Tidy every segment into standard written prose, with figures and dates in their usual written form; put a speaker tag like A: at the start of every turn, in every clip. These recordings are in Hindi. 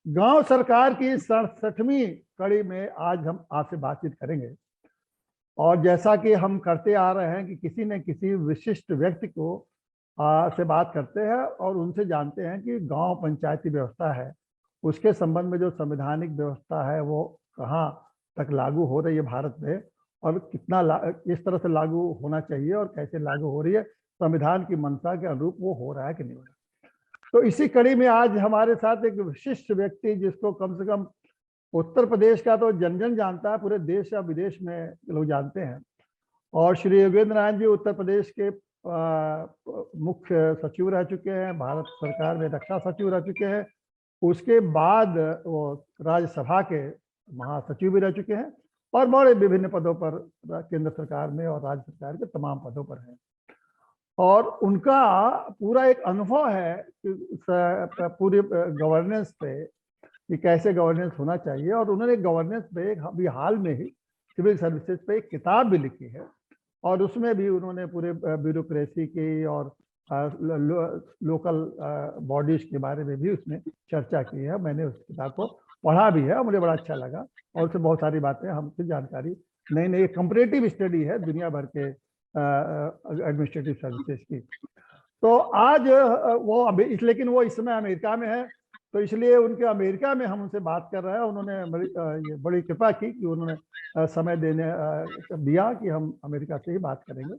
A: गांव सरकार की 67वीं कड़ी में आज हम आपसे बातचीत करेंगे। और जैसा कि हम करते आ रहे हैं कि किसी न किसी विशिष्ट व्यक्ति को से बात करते हैं और उनसे जानते हैं कि गांव पंचायती व्यवस्था है, उसके संबंध में जो संवैधानिक व्यवस्था है वो कहाँ तक लागू हो रही है भारत में, और किस तरह से लागू होना चाहिए और कैसे लागू हो रही है, संविधान की मंशा के अनुरूप वो हो रहा है कि नहीं हो रहा है। तो इसी कड़ी में आज हमारे साथ एक विशिष्ट व्यक्ति, जिसको कम से कम उत्तर प्रदेश का तो जन जन जानता है, पूरे देश या विदेश में लोग जानते हैं। और श्री योगेंद्र नारायण जी उत्तर प्रदेश के मुख्य सचिव रह चुके हैं, भारत सरकार में रक्षा सचिव रह चुके हैं। उसके बाद वो राज्यसभा के महासचिव भी रह चुके हैं और बड़े विभिन्न पदों पर केंद्र सरकार में और राज्य सरकार के तमाम पदों पर हैं। और उनका पूरा एक अनुभव है पूरे गवर्नेंस पे कि कैसे गवर्नेंस होना चाहिए। और उन्होंने गवर्नेंस पे अभी हाल में ही सिविल सर्विसेज पे एक किताब भी लिखी है और उसमें भी उन्होंने पूरे ब्यूरोक्रेसी की और लोकल बॉडीज के बारे में भी उसमें चर्चा की है। मैंने उस किताब को पढ़ा भी है और मुझे बड़ा अच्छा लगा और उससे बहुत सारी बातें हमसे जानकारी नई नई कंपैरेटिव स्टडी है दुनिया भर के एडमिनिस्ट्रेटिव सर्विसेज की। तो आज वो लेकिन वो इस समय अमेरिका में है, तो इसलिए उनके अमेरिका में हम उनसे बात कर रहे हैं। उन्होंने ये बड़ी कृपा की कि उन्होंने समय दिया कि हम अमेरिका से ही बात करेंगे।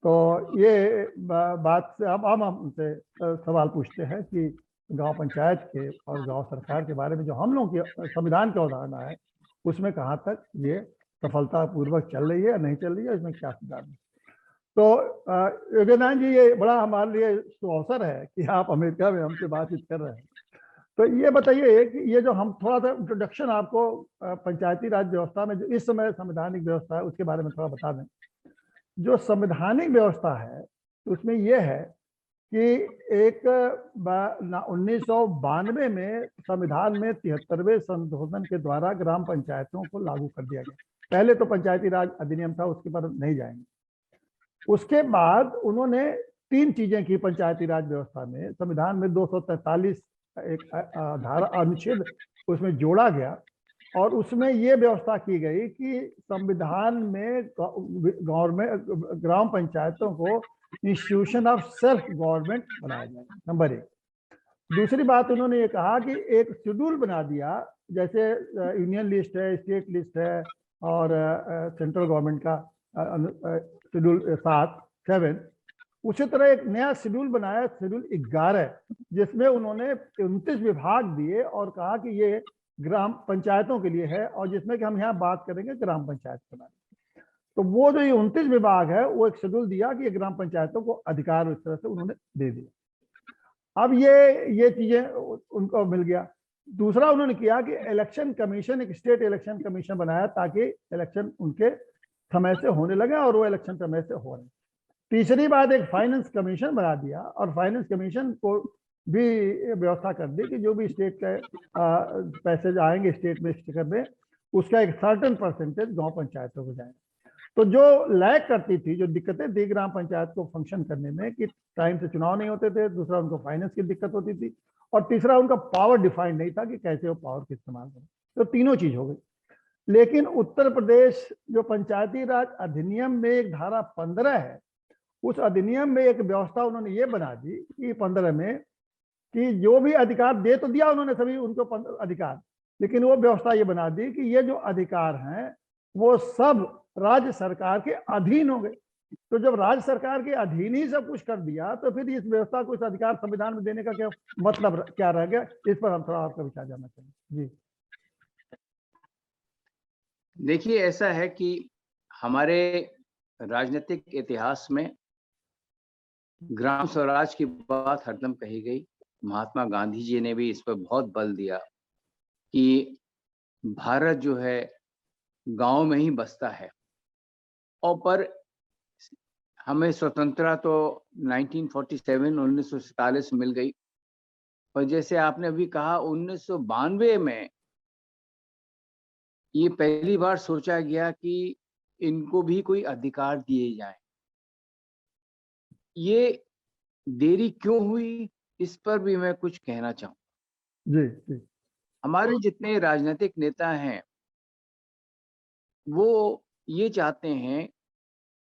A: तो ये बात से अब हम उनसे सवाल पूछते हैं कि गांव पंचायत के और गांव सरकार के बारे में जो हम लोग की संविधान की अवधारणा है, उसमें कहाँ तक ये सफलतापूर्वक चल रही है या नहीं चल रही है, इसमें क्या सुधार है। तो योगेंद्र जी, ये बड़ा हमारे लिए अवसर है कि आप अमेरिका में हमसे बातचीत कर रहे हैं। तो ये बताइए कि ये जो हम थोड़ा सा इंट्रोडक्शन आपको पंचायती राज व्यवस्था में जो इस समय संवैधानिक व्यवस्था है उसके बारे में थोड़ा बता दें। जो संवैधानिक व्यवस्था है उसमें यह है कि एक 1992 में संविधान में 73वें संशोधन के द्वारा ग्राम पंचायतों को लागू कर दिया गया। पहले तो पंचायती राज अधिनियम था, उसके पर नहीं जाएंगे। उसके बाद उन्होंने 3 चीजें की पंचायती राज व्यवस्था में। संविधान में 243 एक धारा अनुच्छेद उसमें जोड़ा गया और उसमें यह व्यवस्था की गई कि संविधान में गवर्नमेंट ग्राम पंचायतों को इंस्टीट्यूशन ऑफ सेल्फ गवर्नमेंट बनाया जाए, नंबर 1। दूसरी बात उन्होंने ये कहा कि एक शेड्यूल बना दिया, जैसे यूनियन लिस्ट है, स्टेट लिस्ट है और सेंट्रल गवर्नमेंट का शेड्यूल 7 उसी तरह एक नया शेड्यूल बनाया, शेड्यूल 11, जिसमें उन्होंने 29 विभाग दिए और कहा कि ये ग्राम पंचायतों के लिए है और जिसमें कि हम यहाँ बात करेंगे ग्राम पंचायत के बारे में। तो वो जो ये 29 विभाग है वो एक शेड्यूल दिया कि ये ग्राम पंचायतों को अधिकार इस तरह से उन्होंने दे दिया। अब ये चीजें उनको मिल गया। दूसरा उन्होंने किया कि इलेक्शन कमीशन, एक स्टेट इलेक्शन कमीशन बनाया ताकि इलेक्शन उनके समय से होने लगे और वो इलेक्शन समय से हो रहे। तीसरी बात, एक फाइनेंस कमीशन बना दिया और फाइनेंस कमीशन को भी व्यवस्था कर दी कि जो भी स्टेट के पैसे आएंगे स्टेट में स्टिकर में, उसका एक सर्टेन परसेंटेज गांव पंचायतों को जाएगा। तो जो लैग करती थी, जो दिक्कतें थी ग्राम पंचायत को फंक्शन करने में कि टाइम से चुनाव नहीं होते थे, दूसरा उनको फाइनेंस की दिक्कत होती थी और तीसरा उनका पावर डिफाइंड नहीं था कि कैसे वो पावर का इस्तेमाल करें। तो तीनों चीज हो गई। लेकिन उत्तर प्रदेश जो पंचायती राज अधिनियम में एक धारा 15 है, उस अधिनियम में एक व्यवस्था उन्होंने ये बना दी कि 15 में कि जो भी अधिकार दे तो दिया उन्होंने सभी उनको अधिकार, लेकिन वो व्यवस्था ये बना दी कि ये जो अधिकार हैं वो सब राज्य सरकार के अधीन हो गए। तो जब राज्य सरकार के अधीन ही सब कुछ कर दिया तो फिर इस व्यवस्था को, इस अधिकार संविधान में देने का क्या मतलब क्या रह गया? इस पर हम थोड़ा आपका विचार जानना चाहेंगे। जी
B: देखिए, ऐसा है कि हमारे राजनीतिक इतिहास में ग्राम स्वराज की बात हरदम कही गई। महात्मा गांधी जी ने भी इस पर बहुत बल दिया कि भारत जो है गांव में ही बसता है। और पर हमें स्वतंत्रता तो 1947 मिल गई, और जैसे आपने अभी कहा 1992 में ये पहली बार सोचा गया कि इनको भी कोई अधिकार दिए जाएं। ये देरी क्यों हुई, इस पर भी मैं कुछ कहना चाहूँ।
A: जी जी।
B: हमारे जितने राजनीतिक नेता हैं वो ये चाहते हैं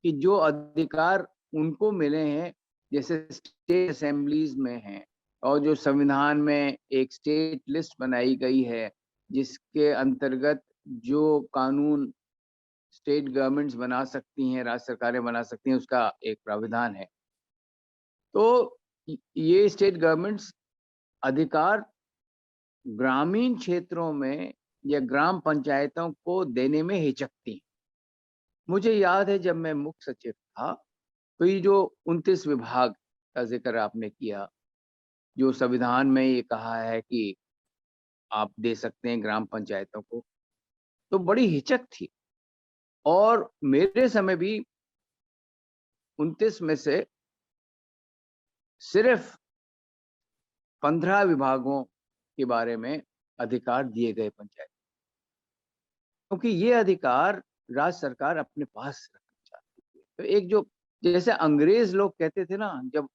B: कि जो अधिकार उनको मिले हैं, जैसे स्टेट असेंबलीज में हैं और जो संविधान में एक स्टेट लिस्ट बनाई गई है जिसके अंतर्गत जो कानून स्टेट गवर्नमेंट्स बना सकती हैं, राज्य सरकारें बना सकती हैं, उसका एक प्राविधान है। तो ये स्टेट गवर्नमेंट्स अधिकार ग्रामीण क्षेत्रों में या ग्राम पंचायतों को देने में हिचकती हैं। मुझे याद है जब मैं मुख्य सचिव था तो ये जो 29 विभाग का जिक्र आपने किया, जो संविधान में ये कहा है कि आप दे सकते हैं ग्राम पंचायतों को, तो बड़ी हिचक थी। और मेरे समय भी 29 में से सिर्फ 15 विभागों के बारे में अधिकार दिए गए पंचायत, क्योंकि ये अधिकार राज्य सरकार अपने पास रखना चाहती थी। तो एक जो जैसे अंग्रेज लोग कहते थे ना, जब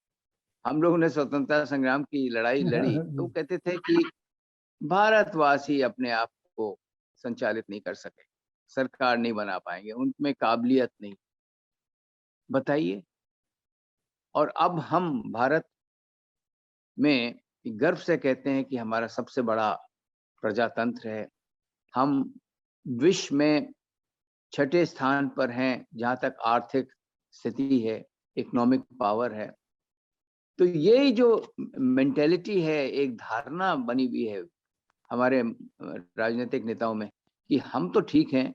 B: हम लोगों ने स्वतंत्रता संग्राम की लड़ाई लड़ी तो कहते थे कि भारतवासी अपने आप को संचालित नहीं कर सके, सरकार नहीं बना पाएंगे, उनमें काबिलियत नहीं। बताइए। और अब हम भारत में गर्व से कहते हैं कि हमारा सबसे बड़ा प्रजातंत्र है। हम विश्व में 6ठे स्थान पर हैं जहाँ तक आर्थिक स्थिति है, इकोनॉमिक पावर है। तो यही जो मेंटेलिटी है, एक धारणा बनी हुई है हमारे राजनीतिक नेताओं में कि हम तो ठीक हैं,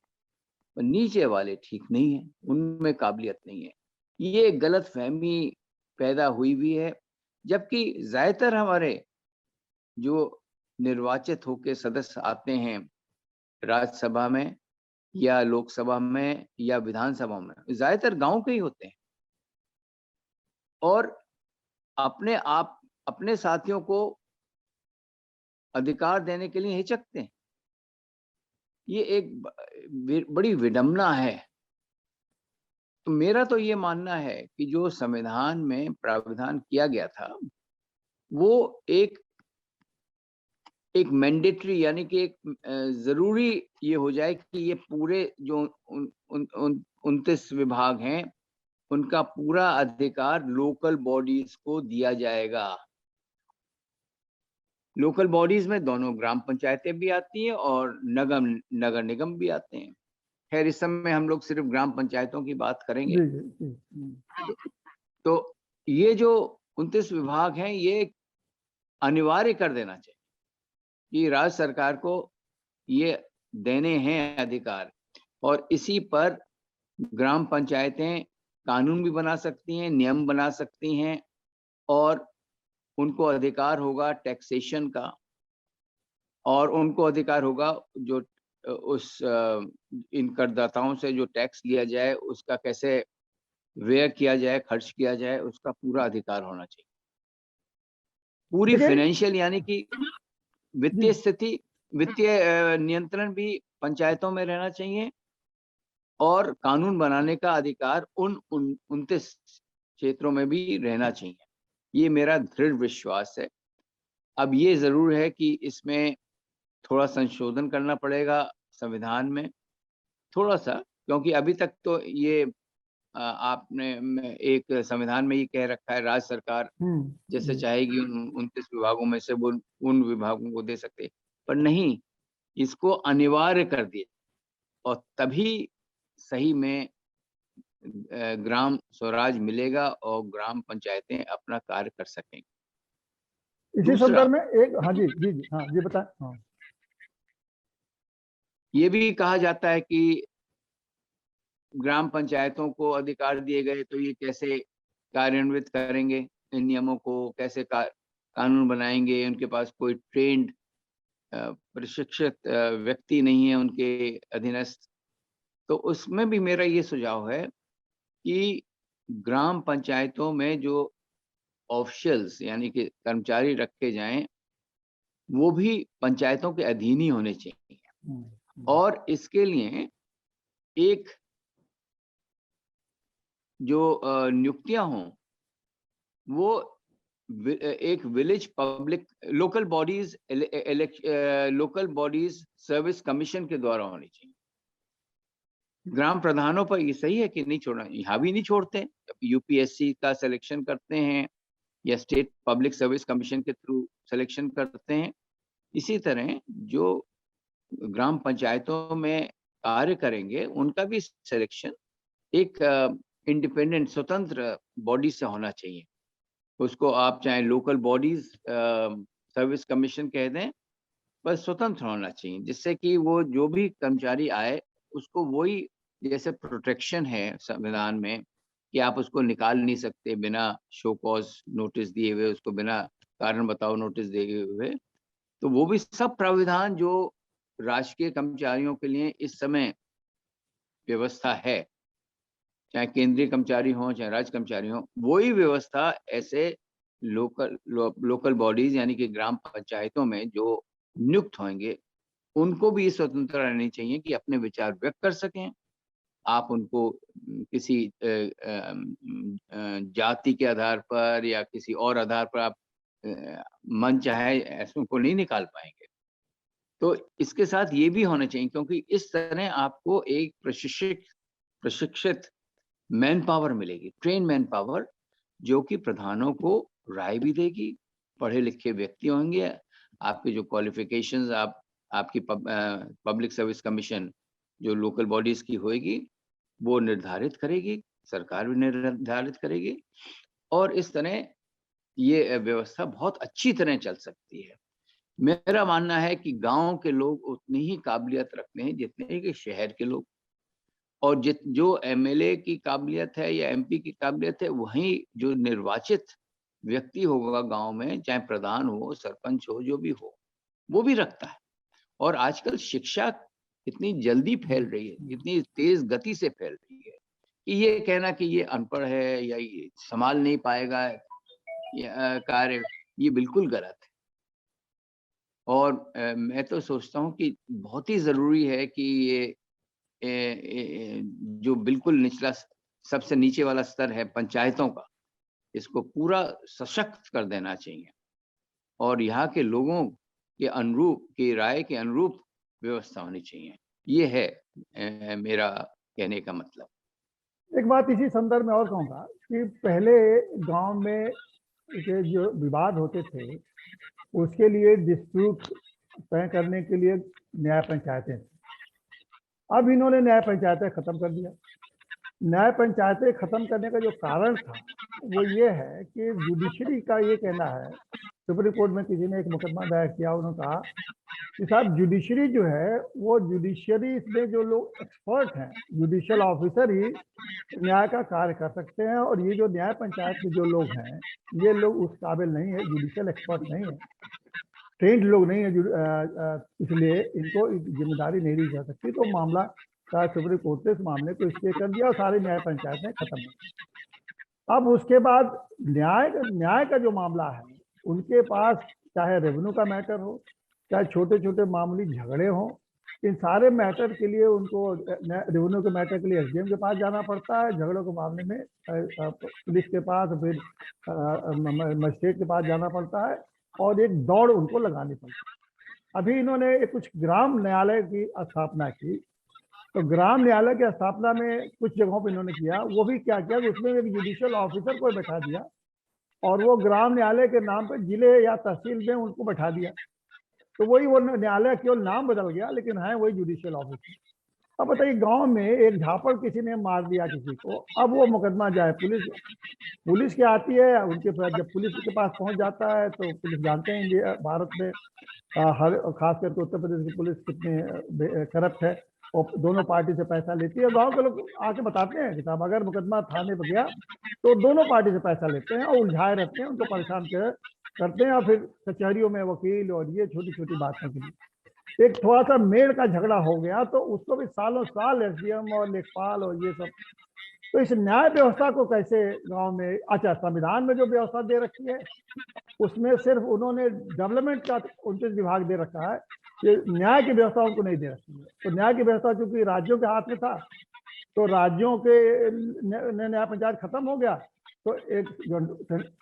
B: पर नीचे वाले ठीक नहीं हैं, उनमें काबिलियत नहीं है। ये गलतफहमी पैदा हुई भी है, जबकि ज्यादातर हमारे जो निर्वाचित होकर सदस्य आते हैं राज्यसभा में या लोकसभा में या विधानसभा में, ज्यादातर गांव के ही होते हैं और अपने साथियों को अधिकार देने के लिए हिचकते हैं। ये एक बड़ी विडंबना है। तो मेरा तो ये मानना है कि जो संविधान में प्रावधान किया गया था वो एक मैंडेटरी, यानी कि एक जरूरी ये हो जाए कि ये पूरे जो 29 विभाग हैं उनका पूरा अधिकार लोकल बॉडीज को दिया जाएगा। लोकल बॉडीज में दोनों ग्राम पंचायतें भी आती हैं और नगर निगम भी आते हैं। खैर इस समय हम लोग सिर्फ ग्राम पंचायतों की बात करेंगे। तो ये जो 29 विभाग हैं ये अनिवार्य कर देना चाहिए कि राज्य सरकार को ये देने हैं अधिकार, और इसी पर ग्राम पंचायतें कानून भी बना सकती हैं, नियम बना सकती हैं, और उनको अधिकार होगा टैक्सेशन का, और उनको अधिकार होगा जो उस इन करदाताओं से जो टैक्स लिया जाए उसका कैसे व्यय किया जाए, खर्च किया जाए, उसका पूरा अधिकार होना चाहिए। पूरी फाइनेंशियल यानी कि वित्तीय स्थिति, वित्तीय नियंत्रण भी पंचायतों में रहना चाहिए, और कानून बनाने का अधिकार उन 29 क्षेत्रों में भी रहना चाहिए। ये मेरा दृढ़ विश्वास है। अब ये जरूर है कि इसमें थोड़ा संशोधन करना पड़ेगा संविधान में, थोड़ा सा, क्योंकि अभी तक तो ये आपने एक संविधान में ये कह रखा है राज्य सरकार जैसे चाहेगी 29 विभागों में से वो उन विभागों को दे सकते, पर नहीं, इसको अनिवार्य कर दिया और तभी सही में ग्राम स्वराज मिलेगा और ग्राम पंचायतें अपना कार्य कर सकेंगी।
A: इसी संदर्भ में एक हाँ जी बताएं। हाँ,
B: ये भी कहा जाता है कि ग्राम पंचायतों को अधिकार दिए गए तो ये कैसे कार्यान्वित करेंगे, इन नियमों को कैसे कानून बनाएंगे, उनके पास कोई ट्रेंड प्रशिक्षित व्यक्ति नहीं है उनके अधीनस्थ। तो उसमें भी मेरा ये सुझाव है कि ग्राम पंचायतों में जो ऑफिशियल्स यानी कि कर्मचारी रखे जाएं वो भी पंचायतों के अधीन ही होने चाहिए, और इसके लिए एक जो नियुक्तियां हों वो एक village public local bodies service commission के द्वारा होनी चाहिए। ग्राम प्रधानों पर ये सही है कि नहीं छोड़ना, यहाँ भी नहीं छोड़ते। यूपीएससी का सिलेक्शन करते हैं या स्टेट पब्लिक सर्विस कमीशन के थ्रू सिलेक्शन करते हैं, इसी तरह जो ग्राम पंचायतों में कार्य करेंगे उनका भी सिलेक्शन एक इंडिपेंडेंट स्वतंत्र बॉडी से होना चाहिए। उसको आप चाहे लोकल बॉडीज सर्विस कमीशन कह दें, पर स्वतंत्र होना चाहिए, जिससे कि वो जो भी कर्मचारी आए उसको वही, जैसे प्रोटेक्शन है संविधान में कि आप उसको निकाल नहीं सकते बिना शो कॉज नोटिस दिए हुए, उसको बिना कारण बताओ नोटिस दिए हुए, तो वो भी सब प्राविधान जो राजकीय कर्मचारियों के लिए इस समय व्यवस्था है, चाहे केंद्रीय कर्मचारी हो चाहे राज्य कर्मचारी हो, वही व्यवस्था ऐसे लोकल बॉडीज यानी कि ग्राम पंचायतों में जो नियुक्त होंगे उनको भी स्वतंत्रता रहनी चाहिए कि अपने विचार व्यक्त कर सकें। आप उनको किसी जाति के आधार पर या किसी और आधार पर आप मन चाहे ऐसों को नहीं निकाल पाएंगे। तो इसके साथ ये भी होना चाहिए, क्योंकि इस तरह आपको एक प्रशिक्षित मैन पावर मिलेगी, ट्रेन मैन पावर, जो कि प्रधानों को राय भी देगी। पढ़े लिखे व्यक्ति होंगे, आपके जो क्वालिफिकेशंस आपकी पब्लिक सर्विस कमीशन जो लोकल बॉडीज की होगी वो निर्धारित करेगी, सरकार भी निर्धारित करेगी, और इस तरह ये व्यवस्था बहुत अच्छी तरह चल सकती है। मेरा मानना है कि गांव के लोग उतनी ही काबिलियत रखते हैं जितने कि शहर के लोग, और जो एमएलए की काबिलियत है या एमपी की काबिलियत है, वहीं जो निर्वाचित व्यक्ति होगा गांव में, चाहे प्रधान हो सरपंच हो जो भी हो, वो भी रखता है। और आजकल शिक्षा इतनी जल्दी फैल रही है, इतनी तेज गति से फैल रही है कि ये कहना कि ये अनपढ़ है या ये संभाल नहीं पाएगा कार्य, ये बिल्कुल गलत है। और मैं तो सोचता हूँ कि बहुत ही जरूरी है कि ये जो बिल्कुल निचला सबसे नीचे वाला स्तर है पंचायतों का, इसको पूरा सशक्त कर देना चाहिए और यहाँ के लोगों के अनुरूप, की राय के अनुरूप व्यवस्था होनी चाहिए। ये है मेरा कहने का मतलब।
A: एक बात इसी संदर्भ में और कहूँगा कि पहले गांव में के जो विवाद होते थे उसके लिए डिस्प्यूट तय करने के लिए न्याय पंचायतें थी। अब इन्होंने न्याय पंचायतें खत्म कर दिया। न्याय पंचायतें खत्म करने का जो कारण था वो ये है कि जुडिशरी का ये कहना है, सुप्रीम कोर्ट में किसी ने एक मुकदमा दायर किया, उन्होंने कहा कि साहब जुडिशरी जो है वो जुडिशरी में जो लोग एक्सपर्ट हैं, जुडिशियल ऑफिसर ही न्याय का कार्य कर सकते हैं, और ये जो न्याय पंचायत के जो लोग हैं ये लोग उस काबिल नहीं है, जुडिशियल एक्सपर्ट नहीं है, ट्रेंड लोग नहीं है, इसलिए इनको जिम्मेदारी नहीं दी जा सकती। तो मामला शायद सुप्रीम कोर्ट ने इस मामले को स्टे कर दिया और सारी न्याय पंचायतें खत्म हो गई। अब उसके बाद न्याय का जो मामला है उनके पास चाहे रेवेन्यू का मैटर हो चाहे छोटे छोटे मामूली झगड़े हों, इन सारे मैटर के लिए उनको रेवेन्यू के मैटर के लिए एसडीएम के पास जाना पड़ता है, झगड़ों के मामले में पुलिस के पास, फिर मजिस्ट्रेट के पास जाना पड़ता है और एक दौड़ उनको लगानी पड़ती है। अभी इन्होंने कुछ ग्राम न्यायालय की स्थापना की, तो ग्राम न्यायालय की स्थापना में कुछ जगहों पर इन्होंने किया, वो भी क्या किया कि उसमें एक जुडिशियल ऑफिसर को बैठा दिया और वो ग्राम न्यायालय के नाम पर जिले या तहसील में उनको बैठा दिया। तो वही वो न्यायालय केवल नाम बदल गया लेकिन है वही जुडिशियल ऑफिसर। अब बताइए गांव में एक झापड़ किसी ने मार दिया किसी को, अब वो मुकदमा जाए पुलिस क्या आती है उनके पास, जब पुलिस के पास पहुंच जाता है तो पुलिस जानते हैं इंडिया भारत में हर खास करके उत्तर प्रदेश की पुलिस कितनी करप्ट है और दोनों पार्टी से पैसा लेती है। गांव के लोग आके बताते हैं कि साहब अगर मुकदमा थाने पर गया तो दोनों पार्टी से पैसा लेते हैं और उलझाए रहते हैं, उनको परेशान करते हैं और फिर कचहरियों में वकील और ये छोटी छोटी बातों के लिए एक थोड़ा सा मेड़ का झगड़ा हो गया तो उसको भी सालों साल एसडीएम और लेखपाल और ये सब। तो इस न्याय व्यवस्था को कैसे गांव में, अच्छा संविधान में जो व्यवस्था दे रखी है उसमें सिर्फ उन्होंने डेवलपमेंट का 29 विभाग दे रखा है, ये न्याय की व्यवस्था उनको नहीं दे रखी है। तो न्याय की व्यवस्था चूंकि राज्यों के हाथ में था तो राज्यों के न्याय पंचायत खत्म हो गया तो एक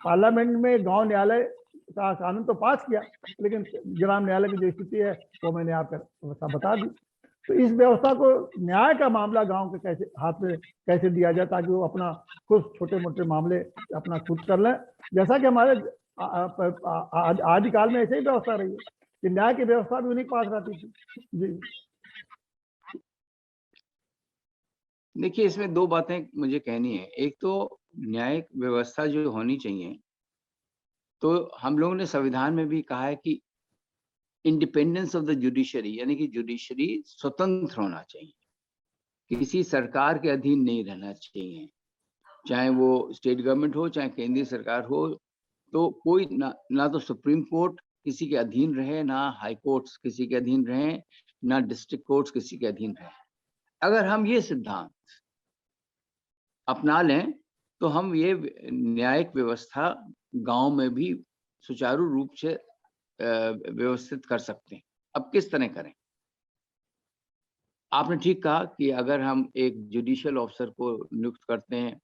A: पार्लियामेंट में गांव न्यायालय का कानून तो पास किया, लेकिन ग्राम न्यायालय की जो स्थिति है वो मैंने आपको बता दी। तो इस व्यवस्था को, न्याय का मामला गांव के कैसे हाथ में कैसे दिया जाए ताकि वो अपना खुद छोटे मोटे मामले अपना खुद कर लें, जैसा कि हमारे आदिकाल में ऐसे ही व्यवस्था रही है कि न्याय की व्यवस्था भी उन्हीं के पास रहती थी। जी
B: देखिए, इसमें दो बातें मुझे कहनी है। एक तो न्यायिक व्यवस्था जो होनी चाहिए, तो हम लोगों ने संविधान में भी कहा है कि इंडिपेंडेंस ऑफ द जुडिशरी, यानी कि जुडिशरी स्वतंत्र होना चाहिए, किसी सरकार के अधीन नहीं रहना चाहिए, चाहे वो स्टेट गवर्नमेंट हो चाहे केंद्रीय सरकार हो। तो कोई ना तो सुप्रीम कोर्ट किसी के अधीन रहे, ना हाई कोर्ट्स किसी के अधीन रहे, ना डिस्ट्रिक्ट कोर्ट्स किसी के अधीन रहे। अगर हम ये सिद्धांत अपना लें तो हम ये न्यायिक व्यवस्था गांव में भी सुचारू रूप से व्यवस्थित कर सकते हैं। अब किस तरह करें? आपने ठीक कहा कि अगर हम एक जुडिशियल ऑफिसर को नियुक्त करते हैं,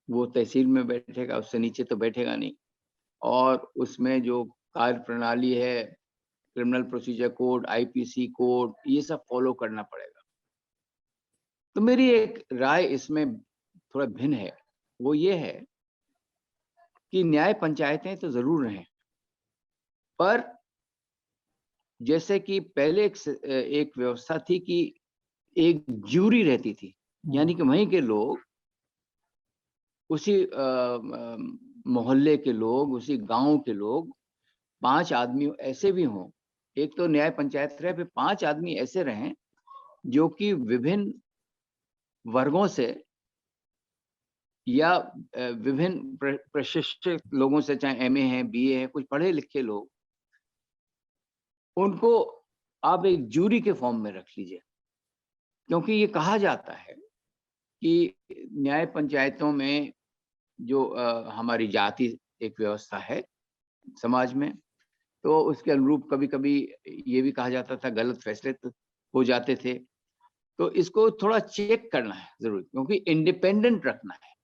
B: वो तहसील में बैठेगा, उससे नीचे तो बैठेगा नहीं, और उसमें जो कार्य प्रणाली है, criminal procedure code, IPC code, ये सब फॉलो करना पड़ेगा। तो मेरी एक राय इसमें थोड़ा भिन्न है, वो ये है कि न्याय पंचायतें तो जरूर रहें, पर जैसे कि पहले एक व्यवस्था थी कि एक ज्यूरी रहती थी, यानी कि वहीं के लोग, उसी मोहल्ले के लोग, उसी गांव के लोग, 5 आदमी ऐसे भी हों, एक तो न्याय पंचायत रहे, फिर 5 आदमी ऐसे रहें जो कि विभिन्न वर्गों से या विभिन्न प्रशिक्षित लोगों से, चाहे एमए हैं, बीए हैं, कुछ पढ़े लिखे लोग, उनको आप एक जूरी के फॉर्म में रख लीजिए। क्योंकि ये कहा जाता है कि न्याय पंचायतों में जो हमारी जाति एक व्यवस्था है समाज में, तो उसके अनुरूप कभी कभी ये भी कहा जाता था गलत फैसले तो हो जाते थे। तो इसको थोड़ा चेक करना है जरूर, क्योंकि इंडिपेंडेंट रखना है।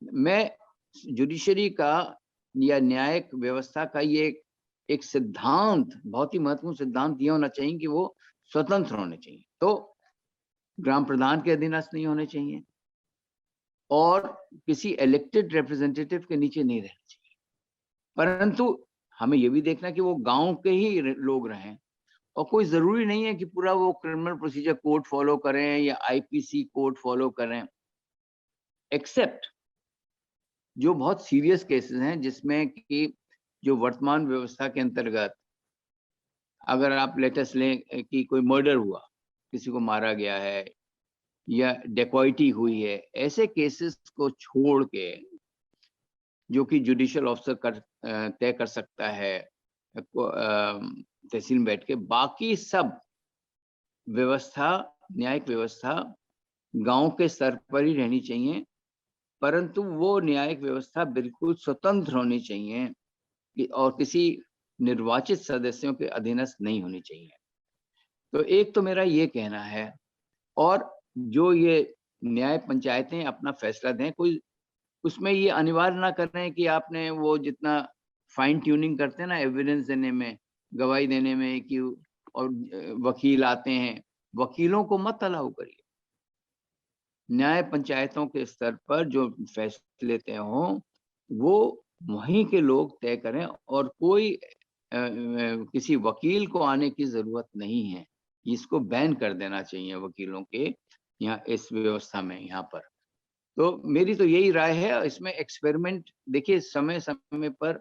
B: मैं जुडिशरी का या न्यायिक व्यवस्था का ये एक सिद्धांत, बहुत ही महत्वपूर्ण सिद्धांत ये होना चाहिए कि वो स्वतंत्र होने चाहिए। तो ग्राम प्रधान के अधीनस्थ नहीं होने चाहिए और किसी इलेक्टेड रिप्रेजेंटेटिव के नीचे नहीं रहना चाहिए, परंतु हमें ये भी देखना कि वो गांव के ही लोग रहें, और कोई जरूरी नहीं है कि पूरा वो क्रिमिनल प्रोसीजर कोड फॉलो करें या आईपीसी कोड फॉलो करें, एक्सेप्ट जो बहुत सीरियस केसेस हैं जिसमें कि जो वर्तमान व्यवस्था के अंतर्गत, अगर आप लेटेस्ट लें कि कोई मर्डर हुआ, किसी को मारा गया है या डेकॉइटी हुई है, ऐसे केसेस को छोड़ के जो कि जुडिशियल ऑफिसर तय कर सकता है तहसील में बैठ के, बाकी सब व्यवस्था, न्यायिक व्यवस्था गांव के स्तर पर ही रहनी चाहिए, परंतु वो न्यायिक व्यवस्था बिल्कुल स्वतंत्र होनी चाहिए और किसी निर्वाचित सदस्यों के अधीनस्थ नहीं होनी चाहिए। तो एक तो मेरा ये कहना है, और जो ये न्याय पंचायतें अपना फैसला दें, कोई उसमें ये अनिवार्य ना कर रहे हैं कि आपने वो जितना फाइन ट्यूनिंग करते हैं ना एविडेंस देने में, गवाही देने में, कि और वकील आते हैं, वकीलों को मत अलाउ करिए। न्याय पंचायतों के स्तर पर जो फैसले तय हों वो वहीं के लोग तय करें, और कोई किसी वकील को आने की जरूरत नहीं है। इसको बैन कर देना चाहिए वकीलों के यहाँ इस व्यवस्था में यहाँ पर। तो मेरी तो यही राय है। इसमें एक्सपेरिमेंट देखिए, समय समय पर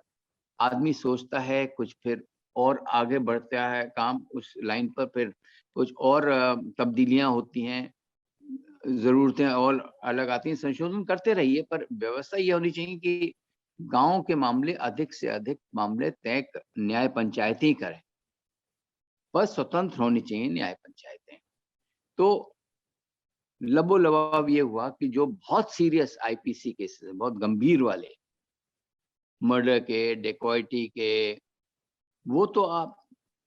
B: आदमी सोचता है कुछ, फिर और आगे बढ़ता है काम उस लाइन पर, फिर कुछ और तब्दीलियां होती हैं, जरूरतें और अलग आती हैं, संशोधन करते रहिए, पर व्यवस्था ये होनी चाहिए कि गांव के मामले अधिक से अधिक मामले तय न्याय पंचायतें ही करें, बस स्वतंत्र होनी चाहिए न्याय पंचायतें। तो लबो लबाब ये हुआ कि जो बहुत सीरियस आईपीसी केसेस हैं, बहुत गंभीर वाले, मर्डर के, डेकॉइटी के, वो तो आप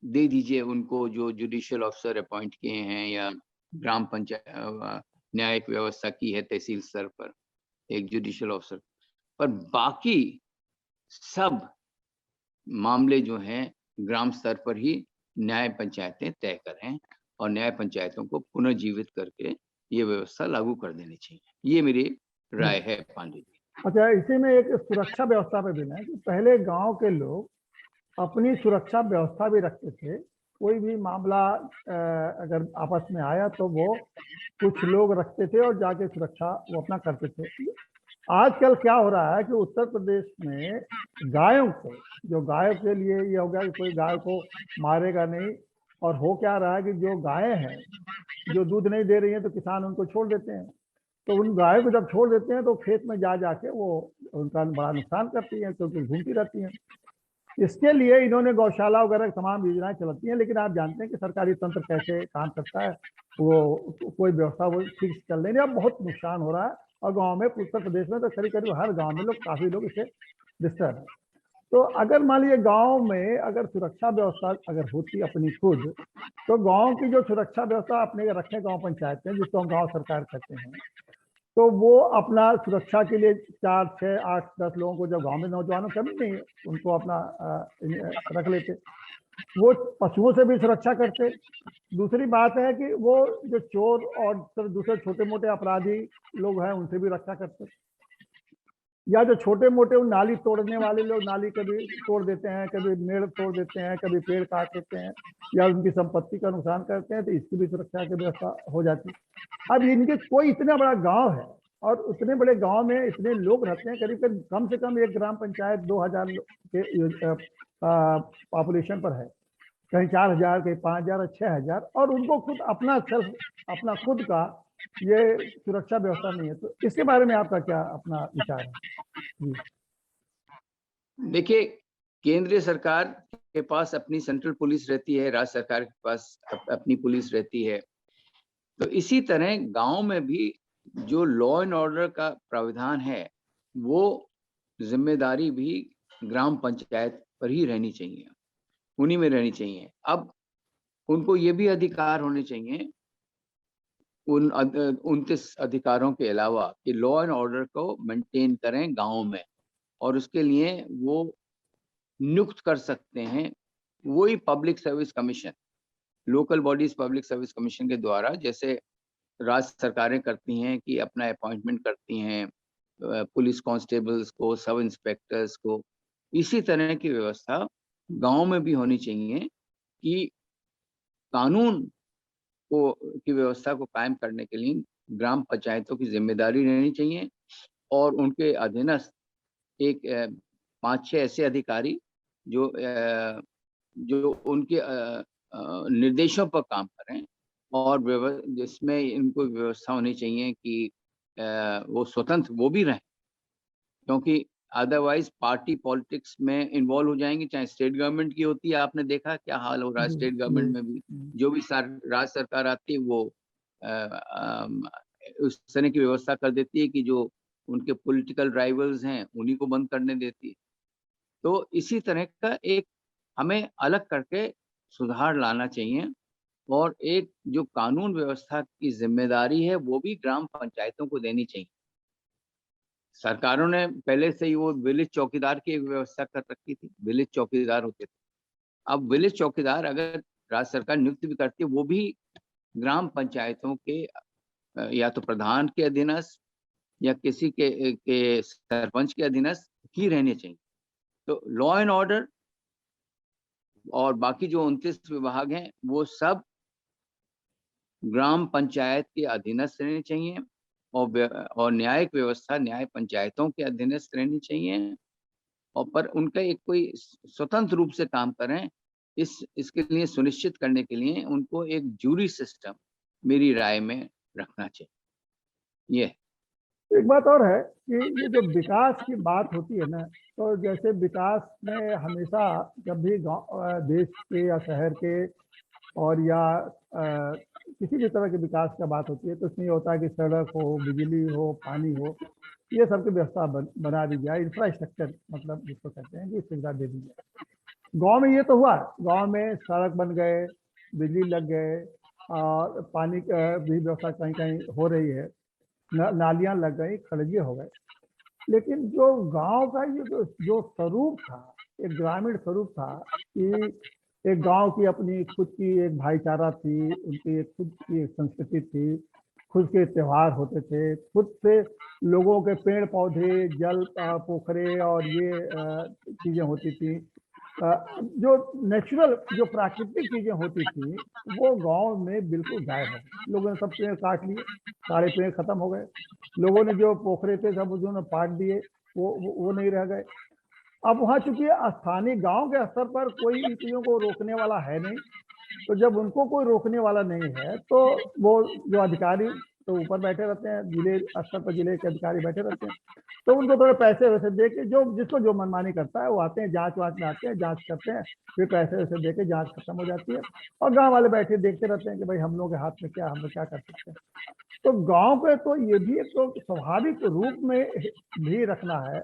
B: दे दीजिए उनको जो जुडिशियल ऑफिसर अपॉइंट किए हैं या ग्राम पंचायत न्यायिक व्यवस्था की है तहसील स्तर पर एक जुडिशियल ऑफिसर। पर बाकी सब मामले जो हैं ग्राम स्तर पर ही न्याय पंचायतें तय करें और न्याय पंचायतों को पुनर्जीवित करके ये व्यवस्था लागू कर देनी चाहिए। ये मेरी राय है पांडे जी।
A: अच्छा, इसी में एक सुरक्षा व्यवस्था पे भी ना, कि पहले गांव के लोग अपनी सुरक्षा व्यवस्था भी रखते थे। कोई भी मामला अगर आपस में आया तो वो कुछ लोग रखते थे और जाके सुरक्षा वो अपना करते थे। आजकल क्या हो रहा है कि उत्तर प्रदेश में गायों को, जो गायों के लिए ये हो गया कि कोई गाय को मारेगा नहीं, और हो क्या रहा है कि जो गायें हैं जो दूध नहीं दे रही हैं तो किसान उनको छोड़ देते हैं। तो उन गायों को जब छोड़ देते हैं तो खेत में जा जाके वो उनका बड़ा नुकसान करती हैं, क्योंकि घूमती रहती हैं। इसके लिए इन्होंने गौशाला वगैरह तमाम योजनाएं चलाती हैं, लेकिन आप जानते हैं कि सरकारी तंत्र कैसे काम करता है, वो कोई व्यवस्था वो ठीक से चल नहीं रही। अब बहुत नुकसान हो रहा है, और गांव में, उत्तर प्रदेश में तो करीब करीब हर गांव में काफी लोग इससे डिस्टर्ब है। तो अगर मान लीजिए गांव में अगर सुरक्षा व्यवस्था अगर होती अपनी खुद, तो गांव की जो सुरक्षा व्यवस्था अपने रखे गांव पंचायतें, जिसको हम गांव सरकार कहते हैं, तो वो अपना सुरक्षा के लिए 4, 6, 8, 10 लोगों को, जब गांव में नौजवानों कमी नहीं, उनको अपना रख लेते। वो पशुओं से भी सुरक्षा करते। दूसरी बात है कि वो जो चोर और दूसरे छोटे मोटे अपराधी लोग हैं उनसे भी रक्षा करते। या जो छोटे मोटे नाली तोड़ने वाले लोग नाली कभी तोड़ देते हैं, कभी मेड़ तोड़ देते हैं, कभी पेड़ काट देते हैं, या उनकी संपत्ति का नुकसान करते हैं, तो इसकी भी सुरक्षा की व्यवस्था हो जाती है। अब इनके कोई इतना बड़ा गांव है और उतने बड़े गांव में इतने लोग रहते हैं, करीब करीब कम से कम एक ग्राम पंचायत 2000 के पॉपुलेशन पर है, कहीं 4000, कहीं 5000, 6000, और उनको खुद अपना खुद का ये सुरक्षा व्यवस्था नहीं है। तो इसके बारे में आपका क्या अपना विचार है?
B: देखिए, केंद्रीय सरकार के पास अपनी सेंट्रल पुलिस रहती है, राज्य सरकार के पास अपनी पुलिस रहती है। तो इसी तरह गांव में भी जो लॉ एंड ऑर्डर का प्राविधान है, वो जिम्मेदारी भी ग्राम पंचायत पर ही रहनी चाहिए, उन्हीं में रहनी चाहिए। अब उनको ये भी अधिकार होने चाहिए, उन 29 अधिकारों के अलावा, कि लॉ एंड ऑर्डर को मेंटेन करें गांव में, और उसके लिए वो नियुक्त कर सकते हैं वही public service commission, local bodies public service commission के द्वारा, जैसे राज्य सरकारें करती हैं कि अपना अपॉइंटमेंट करती हैं पुलिस कांस्टेबल्स को, सब इंस्पेक्टर्स को। इसी तरह की व्यवस्था गांव में भी होनी चाहिए कि कानून को की व्यवस्था को कायम करने के लिए ग्राम पंचायतों की जिम्मेदारी रहनी चाहिए, और उनके अधीनस्थ एक 5-6 ऐसे अधिकारी जो उनके निर्देशों पर काम करें, और जिसमें इनको व्यवस्था होनी चाहिए कि वो स्वतंत्र वो भी रहें, क्योंकि अदरवाइज पार्टी पॉलिटिक्स में इन्वॉल्व हो जाएंगे। चाहे स्टेट गवर्नमेंट की होती है, आपने देखा क्या हाल हो रहा है स्टेट गवर्नमेंट में भी, जो भी राज्य सरकार आती है वो उस तरह की व्यवस्था कर देती है कि जो उनके पॉलिटिकल राइवल्स हैं उन्हीं को बंद करने देती है। तो इसी तरह का एक हमें अलग करके सुधार लाना चाहिए, और एक जो कानून व्यवस्था की जिम्मेदारी है वो भी ग्राम पंचायतों को देनी चाहिए। सरकारों ने पहले से ही वो विलेज चौकीदार की एक व्यवस्था कर रखी थी, विलेज चौकीदार होते थे। अब विलेज चौकीदार अगर राज्य सरकार नियुक्त भी करती है, वो भी ग्राम पंचायतों के या तो प्रधान के अधीनस्थ या किसी के सरपंच के अधीनस्थ ही रहने चाहिए। तो लॉ एंड ऑर्डर और बाकी जो 29 विभाग हैं वो सब ग्राम पंचायत के अधीनस्थ रहने चाहिए, और न्यायिक व्यवस्था न्याय पंचायतों के अधीनस्थ रहनी चाहिए, और पर उनका एक कोई स्वतंत्र रूप से काम करें। इसके लिए सुनिश्चित करने के लिए उनको एक जूरी सिस्टम मेरी राय में रखना चाहिए। ये
A: एक बात और है कि ये जो विकास की बात होती है ना, तो जैसे विकास में हमेशा जब भी देश के या शहर के और या किसी भी तरह के विकास का बात होती है, तो उसमें ये होता है कि सड़क हो, बिजली हो, पानी हो, ये सबकी व्यवस्था बना दी जाए, इंफ्रास्ट्रक्चर मतलब जिसको कहते हैं कि सुविधा दे दी जाए। गांव में ये तो हुआ, गांव में सड़क बन गए, बिजली लग गए, और पानी भी व्यवस्था कहीं कहीं हो रही है, नालियां लग गई, खड़गे हो गए। लेकिन जो गांव का ये जो स्वरूप था, एक ग्रामीण स्वरूप था कि एक गांव की अपनी खुद की एक भाईचारा थी, उनकी एक खुद की एक संस्कृति थी, खुद के त्योहार होते थे, खुद से लोगों के पेड़ पौधे, जल, पोखरे और ये चीजें होती थी। जो नेचुरल, जो प्राकृतिक चीजें होती थी, वो गांव में बिल्कुल गायब हो गई। लोगों ने सब पेड़ काट लिए, सारे पेड़ खत्म हो गए। लोगों ने जो पोखरे थे सब उन्होंने पाट दिए, वो नहीं रह गए। अब वहां चूंकि स्थानीय गांव के स्तर पर कोई इन चीजों को रोकने वाला है नहीं, तो जब उनको कोई रोकने वाला नहीं है तो वो जो अधिकारी तो ऊपर बैठे रहते हैं, जिले स्तर पर जिले के अधिकारी बैठे रहते हैं, तो उनको थोड़े पैसे वैसे दे के, जो जिसको जो मनमानी करता है वो आते हैं, जांच वाच में आते हैं, जांच करते हैं, फिर पैसे वैसे दे के जांच खत्म हो जाती है। और गांव वाले बैठे देखते रहते हैं कि भाई हम लोग के हाथ में क्या, हम लोग क्या कर सकते हैं। तो गांव के तो ये भी एक तो स्वाभाविक रूप में भी रखना है,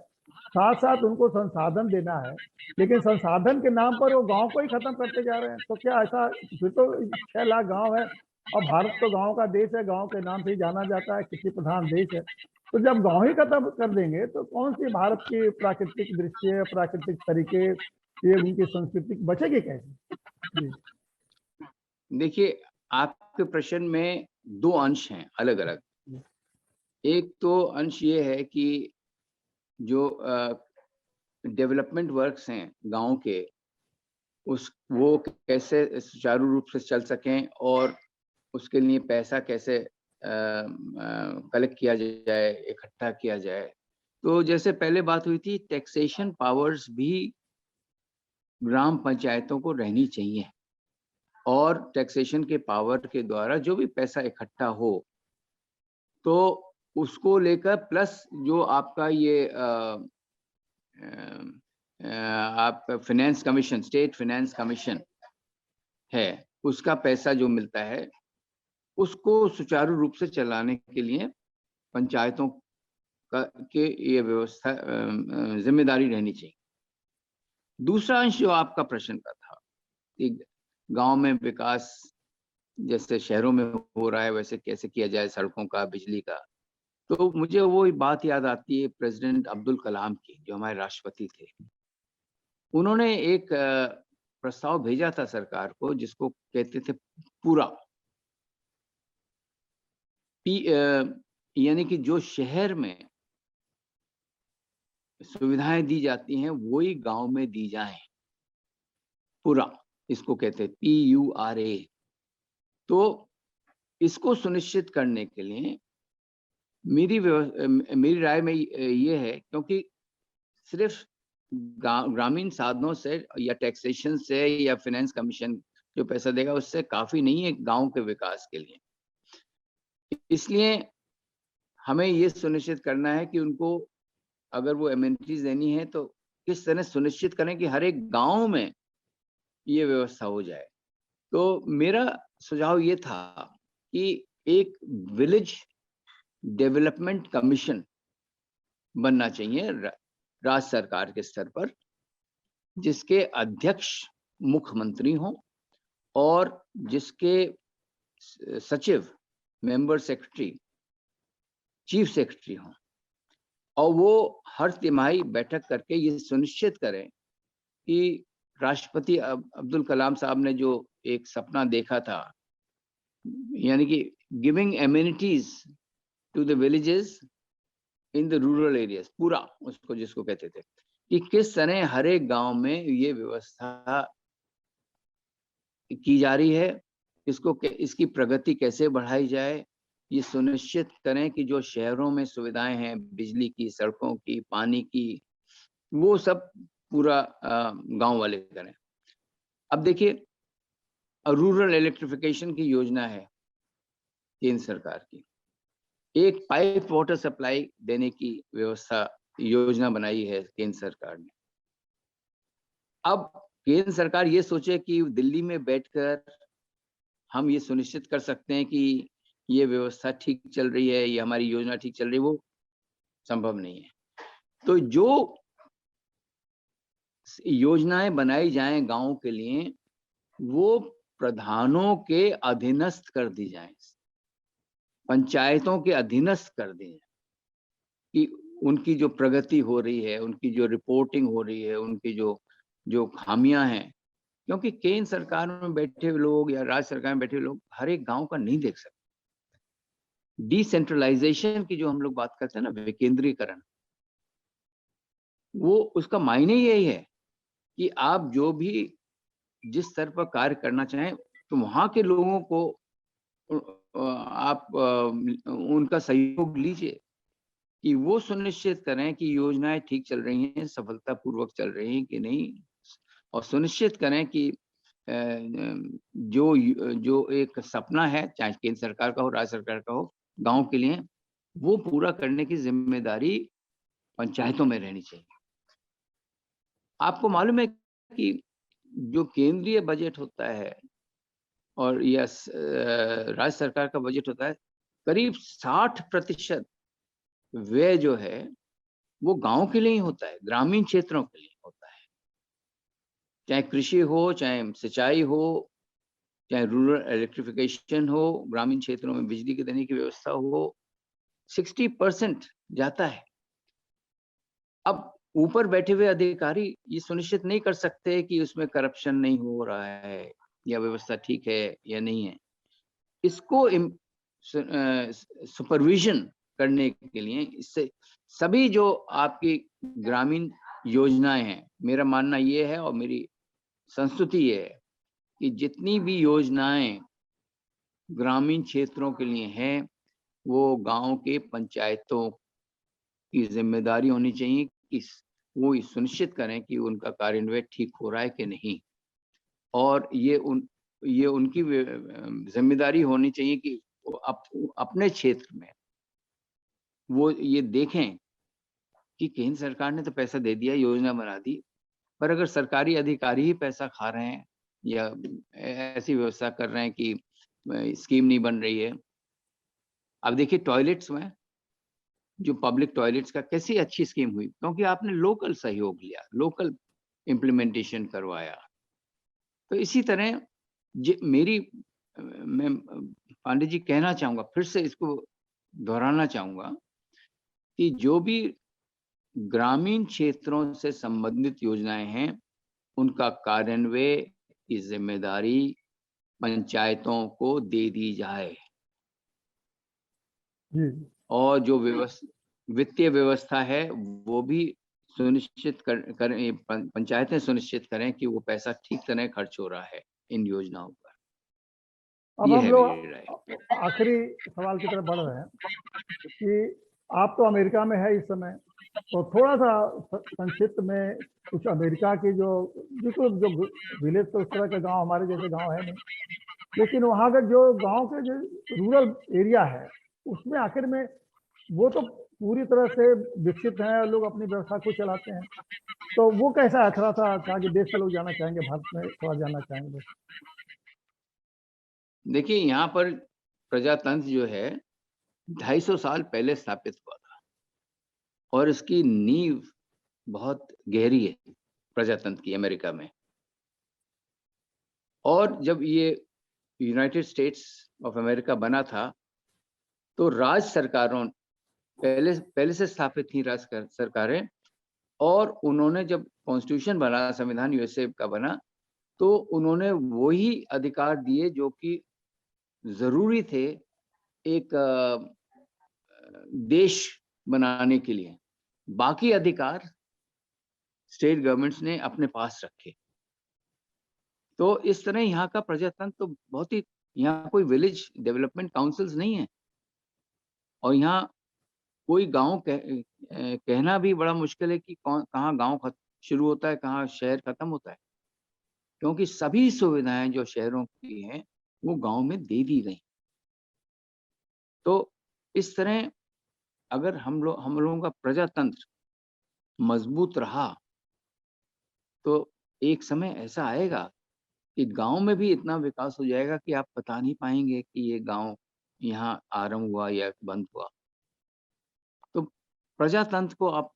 A: साथ साथ उनको संसाधन देना है, लेकिन संसाधन के नाम पर वो गांव को ही खत्म करते जा रहे हैं। तो क्या ऐसा, फिर तो 6 लाख गांव है और भारत तो गांव का देश है, गांव के नाम से ही जाना जाता है, कृषि प्रधान देश है। तो जब गांव ही खत्म कर देंगे तो कौन सी भारत की प्राकृतिक दृश्य, प्राकृतिक तरीके, ये उनकी संस्कृति बचेगी कैसे? जी।
B: देखिए, आपके प्रश्न में दो अंश हैं अलग अलग। एक तो अंश ये है कि जो डेवलपमेंट वर्क्स हैं गांव के, वो कैसे सुचारू रूप से चल सकें और उसके लिए पैसा कैसे कलेक्ट किया जाए, इकट्ठा किया जाए। तो जैसे पहले बात हुई थी, टैक्सेशन पावर्स भी ग्राम पंचायतों को रहनी चाहिए, और टैक्सेशन के पावर के द्वारा जो भी पैसा इकट्ठा हो तो उसको लेकर, प्लस जो आपका ये आप finance commission, state finance commission है, उसका पैसा जो मिलता है उसको सुचारू रूप से चलाने के लिए पंचायतों का के ये व्यवस्था जिम्मेदारी रहनी चाहिए। दूसरा अंश जो आपका प्रश्न का था कि गांव में विकास जैसे शहरों में हो रहा है वैसे कैसे किया जाए, सड़कों का, बिजली का, तो मुझे वो बात याद आती है प्रेसिडेंट अब्दुल कलाम की, जो हमारे राष्ट्रपति थे। उन्होंने एक प्रस्ताव भेजा था सरकार को जिसको कहते थे पूरा, यानी कि जो शहर में सुविधाएं दी जाती हैं वही गांव में दी जाएं, पूरा, इसको कहते हैं PURA। तो इसको सुनिश्चित करने के लिए मेरी राय में ये है, क्योंकि सिर्फ ग्रामीण साधनों से या टैक्सेशन से या फाइनेंस कमीशन जो पैसा देगा उससे काफी नहीं है गांव के विकास के लिए। इसलिए हमें ये सुनिश्चित करना है कि उनको अगर वो एमिनिटीज देनी है तो किस तरह सुनिश्चित करें कि हर एक गांव में ये व्यवस्था हो जाए। तो मेरा सुझाव ये था कि एक विलेज डेवलपमेंट कमीशन बनना चाहिए राज्य सरकार के स्तर पर, जिसके अध्यक्ष मुख्यमंत्री हों और जिसके सचिव, मेंबर सेक्रेटरी, चीफ सेक्रेटरी हों, और वो हर तिमाही बैठक करके ये सुनिश्चित करें कि राष्ट्रपति अब्दुल कलाम साहब ने जो एक सपना देखा था, यानी कि giving amenities to the villages in the rural areas, पूरा उसको जिसको कहते थे, कि किस तरह हर एक गांव में ये व्यवस्था की जा रही है, इसकी प्रगति कैसे बढ़ाई जाए, ये सुनिश्चित करें कि जो शहरों में सुविधाएं हैं, बिजली की, सड़कों की, पानी की, वो सब पूरा गांव वाले करें। अब देखिए, रूरल इलेक्ट्रिफिकेशन की योजना है केंद्र सरकार की, एक पाइप वाटर सप्लाई देने की व्यवस्था, योजना बनाई है केंद्र सरकार ने। अब केंद्र सरकार ये सोचे कि दिल्ली में बैठकर हम ये सुनिश्चित कर सकते हैं कि ये व्यवस्था ठीक चल रही है, ये हमारी योजना ठीक चल रही है, वो संभव नहीं है। तो जो योजनाएं बनाई जाएं गांव के लिए, वो प्रधानों के अधीनस्थ कर दी जाएं, पंचायतों के अधीनस्थ कर दी जाए, कि उनकी जो प्रगति हो रही है, उनकी जो रिपोर्टिंग हो रही है, उनकी जो जो खामियां हैं, क्योंकि केंद्र सरकार में बैठे हुए लोग या राज्य सरकार में बैठे हुए लोग हर एक गांव का नहीं देख सकते। डिसेंट्रलाइजेशन की जो हम लोग बात करते हैं ना, विकेंद्रीकरण, वो उसका मायने यही है कि आप जो भी जिस स्तर पर कार्य करना चाहें, तो वहां के लोगों को आप उनका सहयोग लीजिए कि वो सुनिश्चित करें कि योजनाएं ठीक चल रही हैं, सफलतापूर्वक चल रही हैं कि नहीं, और सुनिश्चित करें कि जो जो एक सपना है, चाहे केंद्र सरकार का हो, राज्य सरकार का हो, गांव के लिए, वो पूरा करने की जिम्मेदारी पंचायतों में रहनी चाहिए। आपको मालूम है कि जो केंद्रीय बजट होता है और या राज्य सरकार का बजट होता है, करीब 60% व्यय जो है वो गांव के लिए ही होता है, ग्रामीण क्षेत्रों के लिए होता है। चाहे कृषि हो, चाहे सिंचाई हो, चाहे रूरल इलेक्ट्रिफिकेशन हो, ग्रामीण क्षेत्रों में बिजली के देने की व्यवस्था हो, 60% जाता है। अब ऊपर बैठे हुए अधिकारी ये सुनिश्चित नहीं कर सकते कि उसमें करप्शन नहीं हो रहा है या व्यवस्था ठीक है या नहीं है। इसको सुपरविजन करने के लिए इससे सभी जो आपकी ग्रामीण योजनाएं हैं, मेरा मानना ये है और मेरी संस्तुति ये है कि जितनी भी योजनाएं ग्रामीण क्षेत्रों के लिए हैं, वो गांव के पंचायतों की जिम्मेदारी होनी चाहिए कि वो ये सुनिश्चित करें कि उनका कार्यान्वयन ठीक हो रहा है कि नहीं, और ये उनकी जिम्मेदारी होनी चाहिए कि वो अपने क्षेत्र में वो ये देखें कि केंद्र सरकार ने तो पैसा दे दिया, योजना बना दी, पर अगर सरकारी अधिकारी ही पैसा खा रहे हैं या ऐसी व्यवस्था कर रहे हैं कि स्कीम नहीं बन रही है। अब देखिए टॉयलेट्स में, जो पब्लिक टॉयलेट्स का कैसी अच्छी स्कीम हुई, क्योंकि आपने लोकल सहयोग लिया, लोकल इम्प्लीमेंटेशन करवाया। तो इसी तरह मैं पांडे जी कहना चाहूंगा, फिर से इसको दोहराना चाहूंगा कि जो भी ग्रामीण क्षेत्रों से संबंधित योजनाएं हैं, उनका कार्यान्वयन की जिम्मेदारी पंचायतों को दे दी जाए, और जो वित्तीय व्यवस्था है वो भी सुनिश्चित करें, पंचायतें सुनिश्चित करें कि वो पैसा ठीक तरह खर्च हो रहा है इन योजनाओं पर।
A: अब
B: ये
A: हम
B: है मेरी राय।
A: लोग आखिरी सवाल की तरफ बढ़ रहे हैं कि आप तो अमेरिका में है इस समय, तो थोड़ा सा संक्षिप्त में कुछ अमेरिका की जो बिल्कुल जो विलेज, तो उस तरह के गांव हमारे जैसे गांव है नहीं, लेकिन वहाँ का जो गांव के जो रूरल एरिया है, उसमें आखिर में वो तो पूरी तरह से विकसित हैं और लोग अपनी व्यवस्था को चलाते हैं, तो वो कैसा है? थोड़ा सा कहा कि देश के लोग जाना चाहेंगे, भारत में थोड़ा जानना चाहेंगे बस।
B: देखिए, यहाँ पर प्रजातंत्र जो है 250 साल पहले स्थापित हुआ था और इसकी नींव बहुत गहरी है प्रजातंत्र की अमेरिका में। और जब ये यूनाइटेड स्टेट्स ऑफ अमेरिका बना था, तो राज्य सरकारों पहले से स्थापित थी राज्य सरकारें, और उन्होंने जब कॉन्स्टिट्यूशन बना, संविधान यूएसए का बना, तो उन्होंने वही अधिकार दिए जो कि जरूरी थे एक देश बनाने के लिए। बाकी अधिकार स्टेट गवर्नमेंट्स ने अपने पास रखे। तो इस तरह यहाँ का प्रजातंत्र तो बहुत ही, यहाँ कोई विलेज डेवलपमेंट काउंसिल्स नहीं है, और यहाँ कोई गांव कहना भी बड़ा मुश्किल है कि कहाँ गांव शुरू होता है, कहाँ शहर खत्म होता है, क्योंकि सभी सुविधाएं जो शहरों की हैं वो गांव में दे दी गई। तो इस तरह अगर हम लोगों का प्रजातंत्र मजबूत रहा, तो एक समय ऐसा आएगा कि गांव में भी इतना विकास हो जाएगा कि आप बता नहीं पाएंगे कि ये गांव यहाँ आरंभ हुआ या बंद हुआ। तो प्रजातंत्र को आप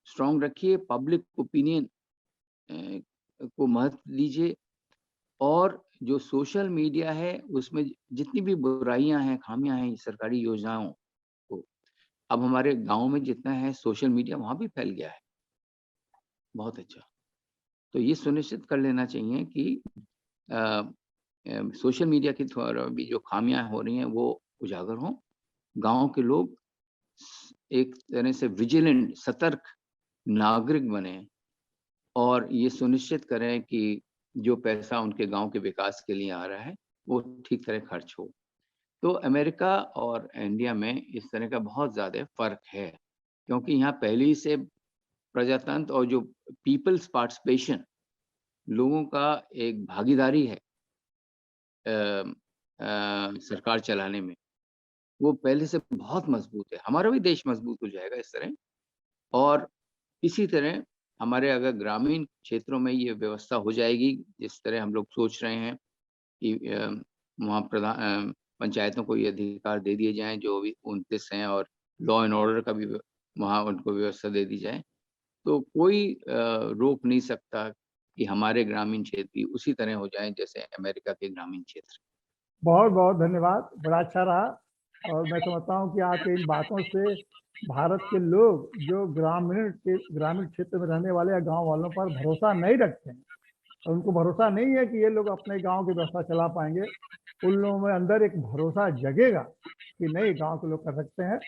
B: स्ट्रांग रखिए, पब्लिक ओपिनियन को महत्व दीजिए, और जो सोशल मीडिया है उसमें जितनी भी बुराइयां हैं, खामियां हैं सरकारी योजनाओं को, अब हमारे गांव में जितना है सोशल मीडिया वहां भी फैल गया है। बहुत अच्छा। तो ये सुनिश्चित कर लेना चाहिए कि सोशल मीडिया के द्वारा भी जो खामियां हो रही हैं वो उजागर हों। गांव के लोग एक तरह से विजिलेंट, सतर्क नागरिक बने और ये सुनिश्चित करें कि जो पैसा उनके गांव के विकास के लिए आ रहा है वो ठीक तरह खर्च हो। तो अमेरिका और इंडिया में इस तरह का बहुत ज़्यादा फ़र्क है, क्योंकि यहाँ पहले ही से प्रजातंत्र और जो पीपल्स पार्टिसिपेशन, लोगों का एक भागीदारी है सरकार चलाने में, वो पहले से बहुत मजबूत है। हमारा भी देश मजबूत हो जाएगा इस तरह। और इसी तरह हमारे अगर ग्रामीण क्षेत्रों में ये व्यवस्था हो जाएगी जिस तरह हम लोग सोच रहे हैं कि वहाँ पंचायतों को ये अधिकार दे दिए जाएं जो भी 29 हैं, और लॉ एंड ऑर्डर का भी वहाँ उनको व्यवस्था दे दी जाए, तो कोई रोक नहीं सकता कि हमारे ग्रामीण क्षेत्र भी उसी तरह हो जाएं जैसे अमेरिका के ग्रामीण क्षेत्र।
A: बहुत बहुत धन्यवाद, बड़ा अच्छा रहा। और मैं समझता हूँ कि आपके इन बातों से भारत के लोग जो ग्रामीण क्षेत्र में रहने वाले या गांव वालों पर भरोसा नहीं रखते हैं, और उनको भरोसा नहीं है कि ये लोग अपने गांव की व्यवस्था चला पाएंगे, उन लोगों में अंदर एक भरोसा जगेगा कि नहीं, गांव के लोग कर सकते हैं।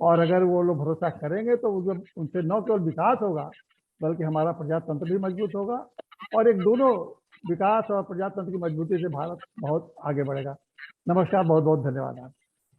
A: और अगर वो लोग भरोसा करेंगे तो उनसे न केवल विकास होगा, बल्कि हमारा प्रजातंत्र भी मजबूत होगा, और एक दोनों विकास और प्रजातंत्र की मजबूती से भारत बहुत आगे बढ़ेगा। नमस्कार, बहुत बहुत धन्यवाद आप।